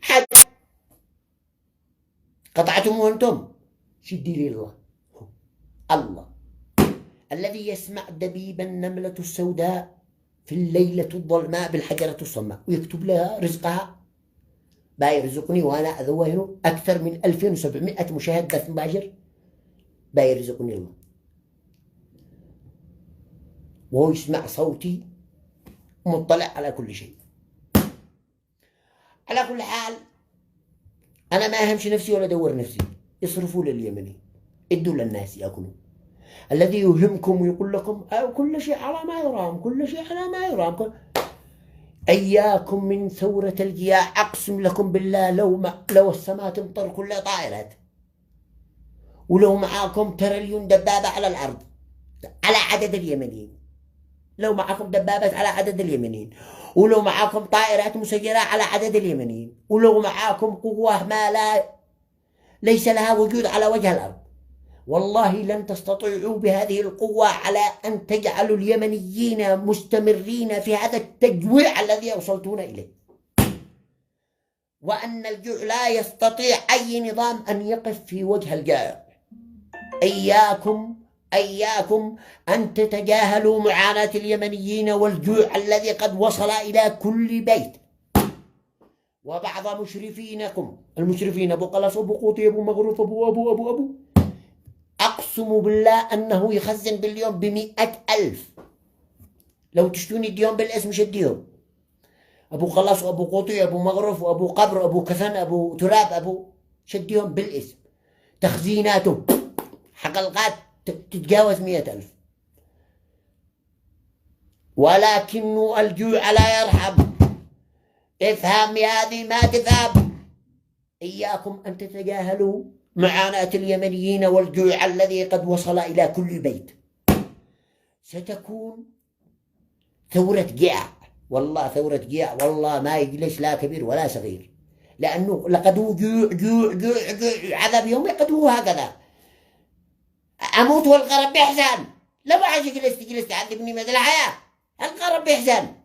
حد قطعتم وانتم شدي لي الله الذي يسمع دبيب النملة السوداء في الليلة الظلماء بالحجرة الصماء ويكتب لها رزقها، بايرزقني وانا اذوهن اكثر من 2700 مشاهد بث مباشر، بايرزقني الله وهو يسمع صوتي ومطلع على كل شيء. على كل حال انا ما اهمش نفسي ولا ادور نفسي، يصرفوا لليمني، ادوا للناس ياكلوا. الذي يهمكم ويقول لكم كل شيء على ما يرام، كل شيء على ما يرام، اياكم من ثورة الجياع. اقسم لكم بالله لو السماء تمطر كلها طائرات، ولو معاكم تريليون دبابة على الارض على عدد اليمنيين، لو معكم دبابات على عدد اليمنيين، ولو معكم طائرات مسيرة على عدد اليمنيين، ولو معكم قوة ما ليس لها وجود على وجه الأرض، والله لن تستطيعوا بهذه القوة على أن تجعلوا اليمنيين مستمرين في هذا التجويع الذي وصلتون إليه، وأن الجوع لا يستطيع أي نظام أن يقف في وجه الجائع. إياكم أن تتجاهلوا معاناة اليمنيين والجوع الذي قد وصل إلى كل بيت. وبعض مشرفينكم، المشرفين أبو قلص أبو قوطي أبو مغروف أبو أقسم بالله أنه يخزن باليوم ب100,000. لو تشتوني اليوم بالاسم شديهم، أبو قلص وأبو قوطي أبو مغروف وأبو قبر أبو كفن أبو تراب أبو شديهم بالاسم، تخزيناتهم حقلقات تتجاوز 100,000. ولكن الجوع لا يرحم. افهم يا هذه ما تفهم. إياكم أن تتجاهلوا معاناة اليمنيين والجوع الذي قد وصل إلى كل بيت. ستكون ثورة جياع، والله ثورة جياع، والله ما يجلس لا كبير ولا صغير، لأنه لقد هو جوع عذاب يومي، قد هو هكذا. أموت والقرب بإحسان، لا بعد جلست تعذبني مثل الحياة، القرب بإحسان.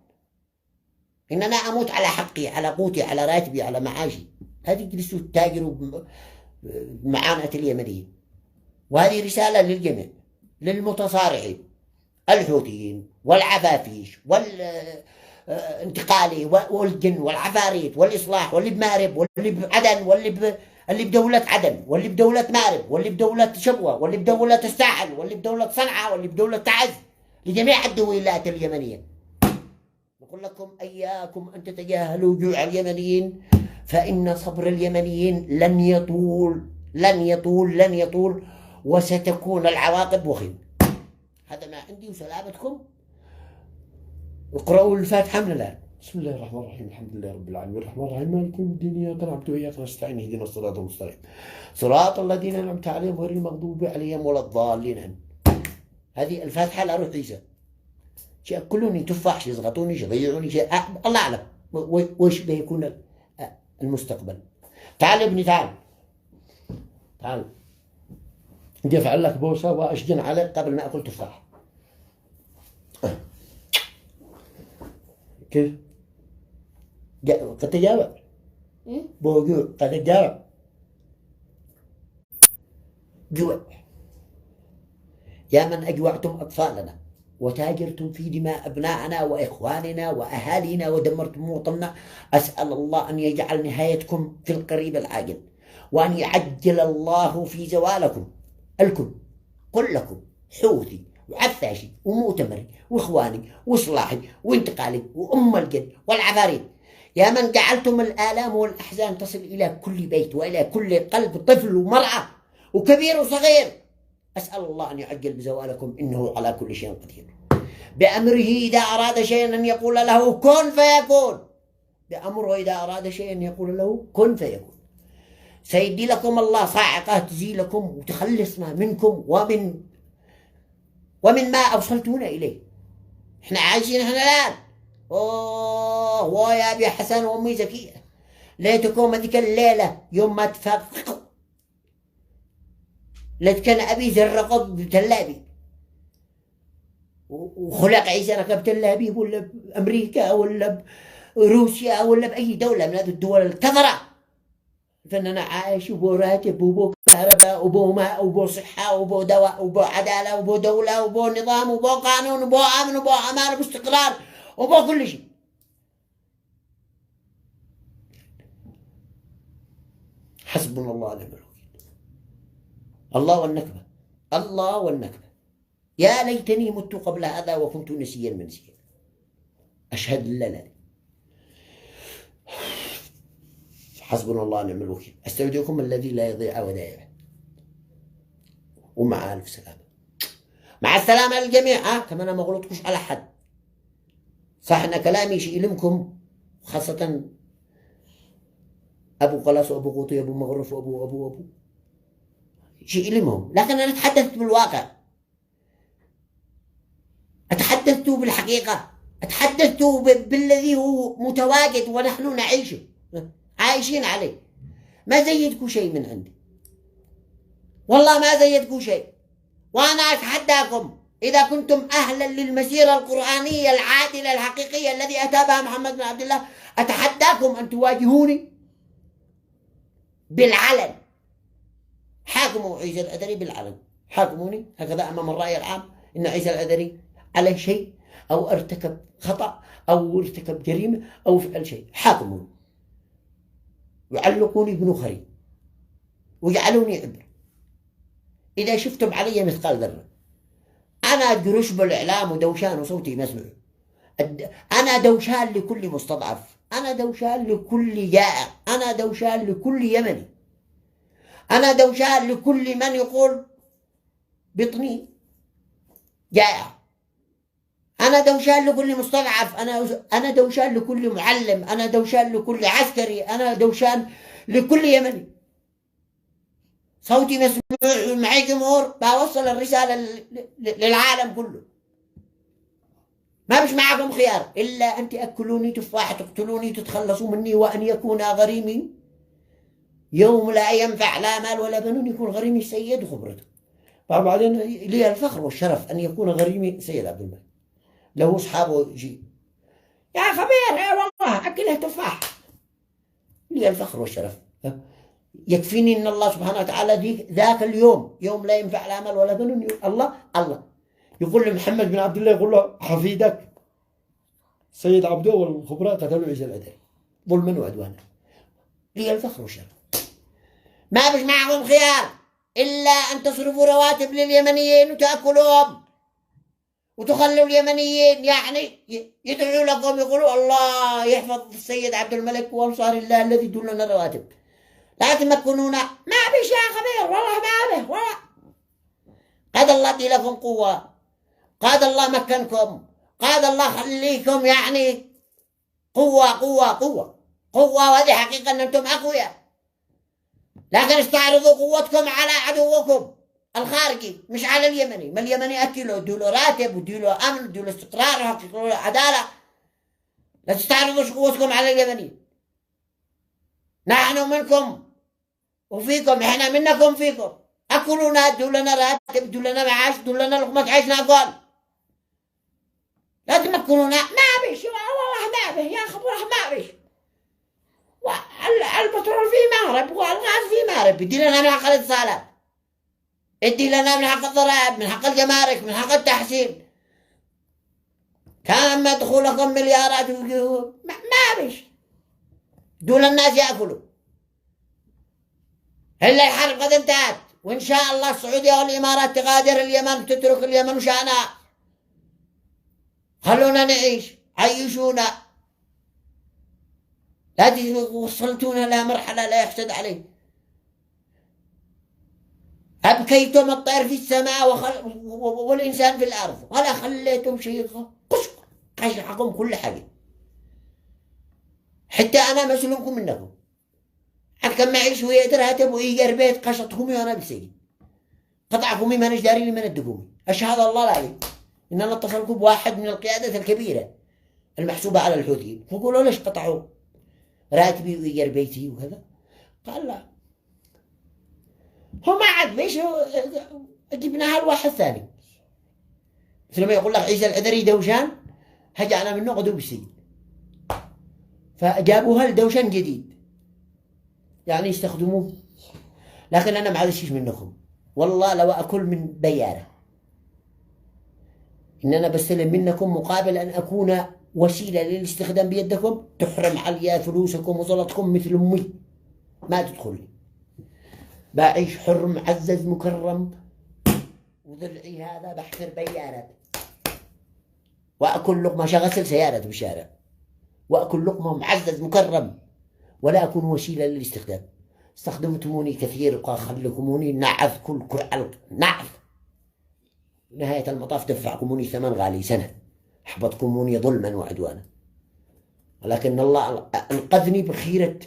إن أنا أموت على حقي، على قوتي، على راتبي، على معاشي. هذه جلسوا تاجروا بمعاناة اليمنيين. وهذه رسالة للجميع، للمتصارعين الحوثيين والعفافيش والانتقالي والجن والعفاريت والإصلاح، واللي بمارب واللي بعدن اللي بدولة عدن واللي بدولة مارب واللي بدولة شبوة واللي بدولة الساحل واللي بدولة صنعاء واللي بدولة تعز، لجميع الدولات اليمنية. نقول لكم إياكم أن تتجاهلوا جوع اليمنيين، فإن صبر اليمنيين لن يطول لن يطول لن يطول. وستكون العواقب وخيمة. هذا ما عندي وسلامتكم. اقرأوا الفاتحة من الآن. بسم الله الرحمن الرحيم، الحمد لله رب العالمين، الرحمن الرحيم، مالك يوم الدين، إياك نعبد وإياك نستعين، اهدنا الصراط المستقيم، صراط الذين أنعمت عليهم غير المغضوب عليهم ولا الضالين. هذه الفاتحة لروح عيسى. يأكلوني تفاح، يضغطوني، يضيعوني، الله أعلم وش بيكون المستقبل. تعال يا ابني، تعال تعال، بدي أفعل لك بوسة وأشجن عليك قبل ما أكل تفاح. كيف؟ قد تجاوب بوجوع، قد تجاوب جوع. يا من أجوعتم أطفالنا وتاجرتم في دماء أبنائنا وإخواننا وأهالينا ودمرتم وطننا، أسأل الله أن يجعل نهايتكم في القريب العاجل، وأن يعجل الله في زوالكم الكل كلكم، حوثي وعفاشي ومؤتمري وإخواني وإصلاحي وانتقالي وأم الجد والعفاريت. يا من جعلتم الآلام والأحزان تصل إلى كل بيت وإلى كل قلب طفل ومرأة وكبير وصغير، أسأل الله أن يعجل بزوالكم، إنه على كل شيء قدير. بأمره إذا أراد شيئا أن يقول له كن فيكون، بأمره إذا أراد شيئا أن يقول له كن فيكون. سيدي لكم الله صاعقة تزيلكم وتخلصنا منكم ومن ما أوصلتونا إليه. إحنا عايشين إحنا الآن. يا أبي حسن وأمي زكية، ليتكم ذيك الليلة يوم ما تفرقوا، ليت كان أبي زرقب بتلابي وخلق عيسى ركب تلابي، ولا بأمريكا ولا بروسيا ولا بأي دولة من هذه الدول الكفرة، فإننا عايش وبو راتب وبو كهرباء وبو ماء وبو صحة وبو دواء وبو عدالة وبو دولة وبو نظام وبو قانون وبو أمن وبو أمان وبو استقرار وبو كل شيء. حسبنا الله ونعم الوكيل. الله والنكبة، الله والنكبة. يا ليتني مت قبل هذا وكنت نسيا منسيا. أشهد لا لا. حسبنا الله ونعم الوكيل. أستودعكم الذي لا يضيع ودائعه. ومع ألف سلامة. مع السلامة للجميع. كمان ما غلطكش على حد. صح أن كلامي شيء لمكم، خاصة أبو قلاص وأبو قوطي وأبو مغرف وأبو أبو أبو شيء لمهم، لكن أنا تحدثت بالواقع، أتحدثت بالحقيقة، أتحدثت بالذي هو متواجد ونحن نعيشه، عايشين عليه. ما زيدكوا شيء من عندي، والله ما زيدكوا شيء. وأنا أتحداكم إذا كنتم أهلا للمسيرة القرآنية العادلة الحقيقية الذي أتى بها محمد بن عبد الله، أتحداكم أن تواجهوني بالعلن. حاكموا عيسى العذري بالعلن، حاكموني هكذا أمام الرأي العام إن عيسى العذري عليه شيء أو ارتكب خطأ أو ارتكب جريمة أو فعل شيء، حاكموني وعلقوني بنخري وجعلوني عبر. إذا شفتم علي مثقال ذرة، أنا جرش بالإعلام ودوشان وصوتي مسموع، أنا دوشان لكل مستضعف، أنا دوشان لكل جائع، أنا دوشان لكل يمني، أنا دوشان لكل من يقول بطني جائع، أنا دوشان لكل مستضعف، أنا دوشان لكل معلم، أنا دوشان لكل عسكري، أنا دوشان لكل يمني. صوتي مسموع، معي جمهور، بوصل الرسالة للعالم كله. ما بش معكم خيار إلا أن تأكلوني تفاح، تقتلوني، تتخلصوا مني، وأن يكون غريمي يوم لا ينفع لا مال ولا بنون، يكون غريمي سيد خبرته. بعدين لي الفخر والشرف أن يكون غريمي سيد عبد الملك، له أصحابه يجي يا خبير يا والله أكله تفاح، لي الفخر والشرف. يكفيني أن الله سبحانه وتعالى ذاك اليوم يوم لا ينفع لا مال ولا بنون، الله يقول لمحمد بن عبد الله، يقول له حفيدك سيد عبده والخبراء قتلوا عيسى العذري ظلما وعدوانا. لي الفخر والشرف. ما بش معهم خيار إلا أن تصرفوا رواتب لليمنيين وتأكلوهم، وتخلوا اليمنيين يعني يدعوا لكم، يقولوا الله يحفظ السيد عبد الملك وأنصار الله الذي يدلنا رواتب، لا تمكنونا. ما بش يا خبير والله ما به ولا قاد الله دي لكم قوة، قاد الله مكنكم، قاد الله خليكم يعني قوة قوة قوة قوة، وهذه حقيقة أن أنتم أقوياء، لكن استعرضوا قوتكم على عدوكم الخارجي مش على اليمني. ما اليمني أكلوا ادوا راتب ودوا أمن ودوا استقرار وحققوا عدالة، لا تستعرضوا قوتكم على اليمني. نحن منكم وفيكم، احنا منكم فيكم، أكلونا ادوا لنا راتب ادوا لنا معاش ادوا لنا لقمة عيشنا أقوال. لا تمكنونا ما بيش والله ما بيش يا خبر ما بيش. البترول في مغرب والغاز في مغرب، ادي لنا من حق الاتصالات، ادي لنا من حق الضرائب، من حق الجمارك، من حق التحسين. كان لما دخولكم مليارات ما بيش دول الناس ياكلوا. هلا الحرب قد انتهت، وان شاء الله السعوديه والامارات تغادر اليمن، تترك اليمن وشانها. خلونا نعيش، عيشونا، لا وصلتونا إلى مرحلة لا يحسد عليه. أبكيتم الطير في السماء والإنسان في الأرض، ولا خليتم شيء قشعكم كل حاجة. حتى أنا مسلومكم منكم، حكم معيش ويقدر هاتب ويجر بيت قشطكم وأنا بسجن، قطعكم ما نجداري لمن الدقومي. أشهد الله لا عليك إن أنا اتصلكم بواحد من القيادة الكبيرة المحسوبة على الحوثيين، فقولوا ليش قطعوا راتبي ويجر بيتي وكذا؟ قال لا، هو ما عاد ليش جبناها لواحد ثاني، مثل ما يقول لك عيسى العذري دوشان هجعنا منه غدو بالسجن، فجابوها لدوشان جديد يعني يستخدموه. لكن أنا معلش منكم والله لو أكل من بيارة إن أنا بستلم منكم مقابل أن أكون وسيلة للاستخدام بيدكم، تحرم عليا فلوسكم وزلطكم مثل أمي ما تدخل لي. بعيش حر معزز مكرم، وضلعي هذا بحفر بيارة وأكل لقمة شغسل سيارة بالشارع، وأكل لقمة معزز مكرم، ولا أكون وسيلة للاستخدام. استخدمتموني كثير وخلكموني نعث كل كرة نعث، نهاية المطاف دفعكموني ثمن غالي سنة، أحبطكموني ظلما وعدوانا. ولكن الله أنقذني بخيرة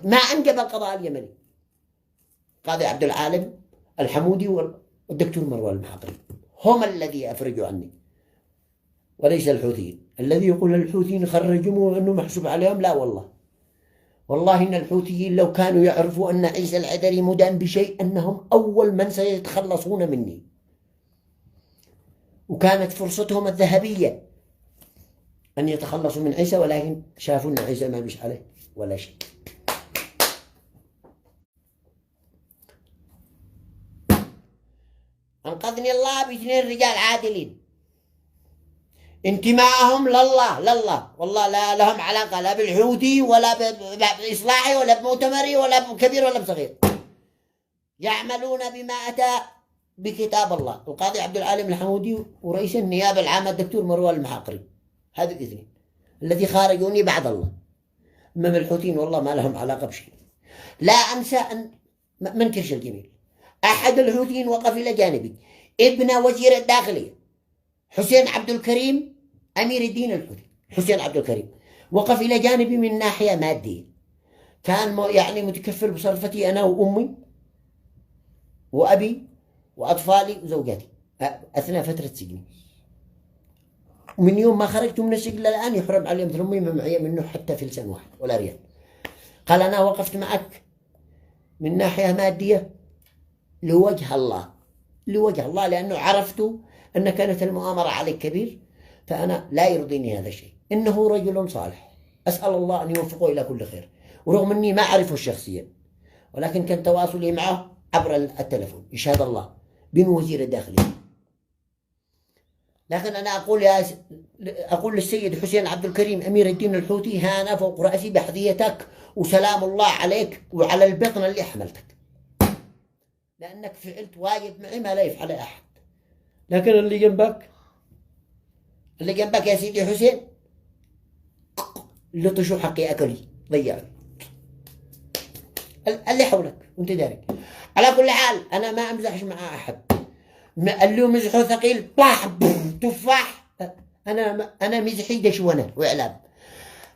ما أنجب القضاء اليمني، قاضي عبد العالم الحمودي والدكتور مروان المحاقري هم الذي أفرجوا عني، وليس الحوثيين. الذي يقول الحوثيين خرجوا أنه محسوب عليهم، لا والله، والله إن الحوثيين لو كانوا يعرفوا أن عيسى العذري مدان بشيء أنهم أول من سيتخلصون مني، وكانت فرصتهم الذهبية أن يتخلصوا من عيسى، ولكن شافوا أن عيسى ما بيش عليه ولا شيء. أنقذني الله باثنين رجال عادلين انتماءهم لله والله لا لهم علاقة لا بالحوثي ولا بإصلاحي ولا بمؤتمري ولا بكبير ولا بصغير، يعملون بما أتى بكتاب الله. القاضي عبد العالم الحمودي ورئيس النيابة العامة الدكتور مروان المحاقري، هذا الاثنين الذي خارجوني بعد الله. أما الحوثيين والله ما لهم علاقة بشيء. لا أنسى أن منكرش الجميل، أحد الحوثيين وقف إلى جانبي، ابن وزير الداخلية حسين عبد الكريم أمير الدين الحوثي، حسين عبد الكريم وقف إلى جانبي من ناحية مادية، كان يعني متكفل بصرفتي أنا وأمي وأبي وأطفالي وزوجاتي أثناء فترة سجني. ومن يوم ما خرجت من السجن الآن يحرم علي مثل أمي ما معي منه حتى فلسان واحد ولا ريال. قال أنا وقفت معك من ناحية مادية لوجه الله، لوجه الله، لأنه عرفت أن كانت المؤامرة عليك كبير، فأنا لا يرضيني هذا الشيء. إنه رجل صالح أسأل الله أن يوفقه إلى كل خير، ورغم أني ما أعرفه شخصيا ولكن كان تواصلي معه عبر التلفون يشهد الله بين وزير الداخلية. لكن أنا أقول للسيد حسين عبد الكريم أمير الدين الحوثي هانا فوق رأسي بحذيتك وسلام الله عليك وعلى البطن اللي حملتك، لأنك فعلت واجب معي ما لا يفعل أحد. لكن اللي جنبك يا سيدي حسين لطشوا حقي أكلي ضيعوا اللي حولك وانت داري. على كل حال انا ما امزحش مع احد، اللي مزحه ثقيل طاح تفاح. انا مزحي دشونه واعلام،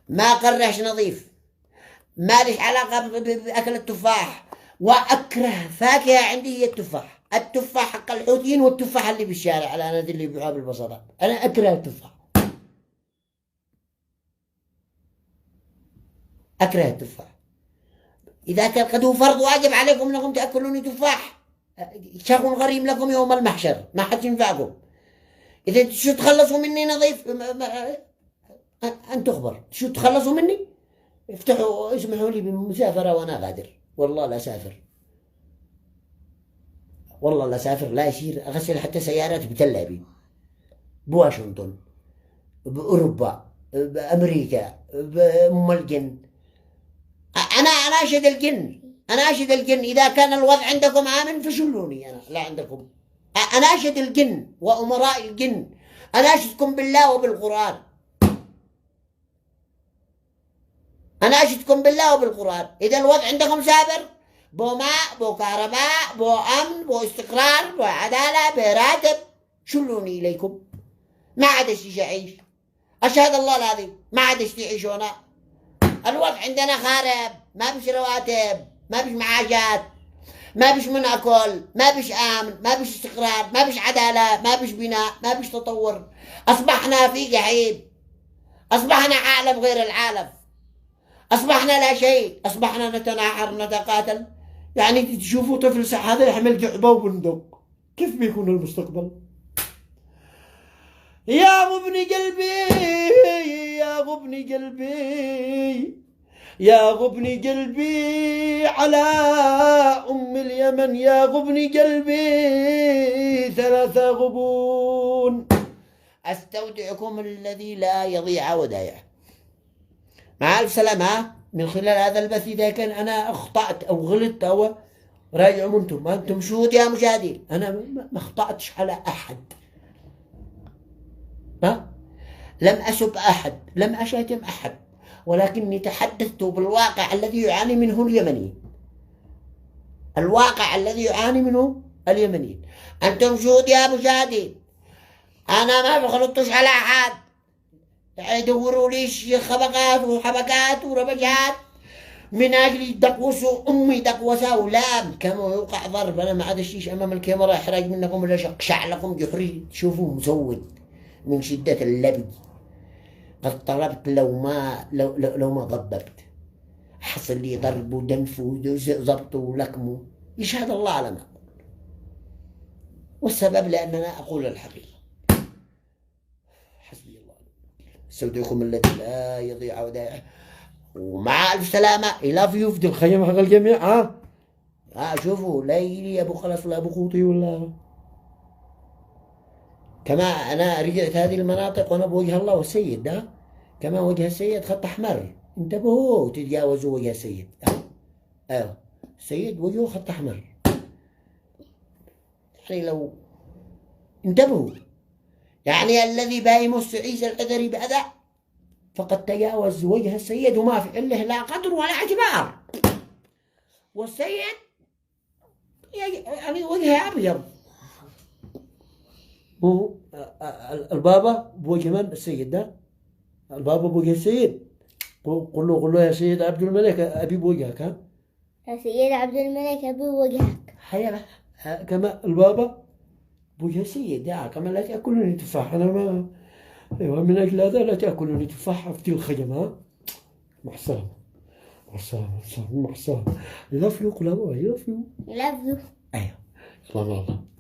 ما قرحش نظيف، ما ليش علاقه باكل التفاح. واكره فاكهه عندي هي التفاح، التفاح حق الحوثيين والتفاح اللي بالشارع على نادي اللي يبيعوها بالبصرات. انا اكره التفاح، اكره التفاح. اذا كان قد هو فرض واجب عليكم انكم تاكلون تفاح، شر غريب لكم يوم المحشر، ما حد ينفعكم. اذا شو تخلصوا مني نظيف ان تخبر، شو تخلصوا مني افتحوا اسمحوا لي بالمسافرة وانا غادر. والله لا سافر، والله لا سافر، لا يصير اغسل حتى سيارات بتل ابيب، بواشنطن، باوروبا، بامريكا، بام الجن. انا اناشد الجن، اناشد الجن اذا كان الوضع عندكم امن فشلوني، انا لا عندكم. اناشد الجن وامراء الجن، اناشدكم بالله وبالقران، اناشدكم بالله وبالقران. اذا الوضع عندكم سابر، بو ماء، بو كهرباء، بو امن، بو استقرار، بو عداله، براتب، شلوني اليكم. ما عاد اشتي اعيش، اشهد الله العظيم ما عاد اشتي اعيش هنا. الوضع عندنا خارب، ما بيش رواتب، ما بيش معاشات، ما بيش من اكل، ما بيش امن، ما بيش استقرار، ما بيش عداله، ما بيش بناء، ما بيش تطور. اصبحنا في جحيم، اصبحنا عالم غير العالم، اصبحنا لا شيء، اصبحنا نتناحر نتقاتل. يعني تشوفوا طفل صح هذا يحمل جعبه وبندق، كيف بيكون المستقبل؟ يا غبن قلبي، يا غبن قلبي، يا غبن قلبي على أم اليمن، يا غبن قلبي 3 غبون. أستودعكم الذي لا يضيع ودائعه. مع ألف سلامة. من خلال هذا البث إذا كان أنا أخطأت أو غلطت أو راجعوا أنتم، ما أنتم شهود يا مشاهدين، أنا ما أخطأتش على أحد، لم أسب أحد، لم أشتم أحد، ولكني تحدثت بالواقع الذي يعاني منه اليمنيين، الواقع الذي يعاني منه اليمنيين. أنتم شهود يا مشاهدين، أنا ما بغلطش على أحد. يدوروا ليش خبقات وحبكات وربجات من أجل دقوسوا أمي دقوسا ولام كما يوقع ضرب. أنا ما عاد أشيش أمام الكاميرا إحراج منكم ولا شقشع لكم جحري تشوفوا مسود من شدة اللبد. قد طلبت لو ما ضببت، حصل لي ضرب ودنف وضبط ولكم، يشهد الله على ما أقول، والسبب لأننا أقول الحقيقة. حسبي الله، استودعكم الذي لا يضيع ودائعه. ومع ألف سلامة إلى في يفدي الخيم حق الجميع. شوفوا لا يجي أبو خلف ولا أبو خوطي ولا كما أنا رجعت هذه المناطق وأنا بوجه الله والسيد ده، كما وجه السيد خط أحمر، انتبهوا تتجاوزوا وجه السيد. أيوه السيد وجهه خط أحمر، يعني لو انتبهوا، يعني الذي بايمس عيسى العذري بأذى فقد تجاوز وجه السيد وما في عنده لا قدر ولا اعتبار. والسيد يعني وجهه أبيض، هو البابا بوجه من؟ السيد ده البابا بوجه السيد. قل له يا سيد عبد الملك أبي بوجهك. يا سيد عبد الملك أبي وجهك. حيا كما البابا بوجه السيد، كما لا تأكلني تفاح. أنا ما أيوة من أجل هذا لا تأكلني تفاح أفتي الخيم. مع السلامة، مع السلامة، مع السلامة. I love you. I love you. I love you. أيوة الله الله.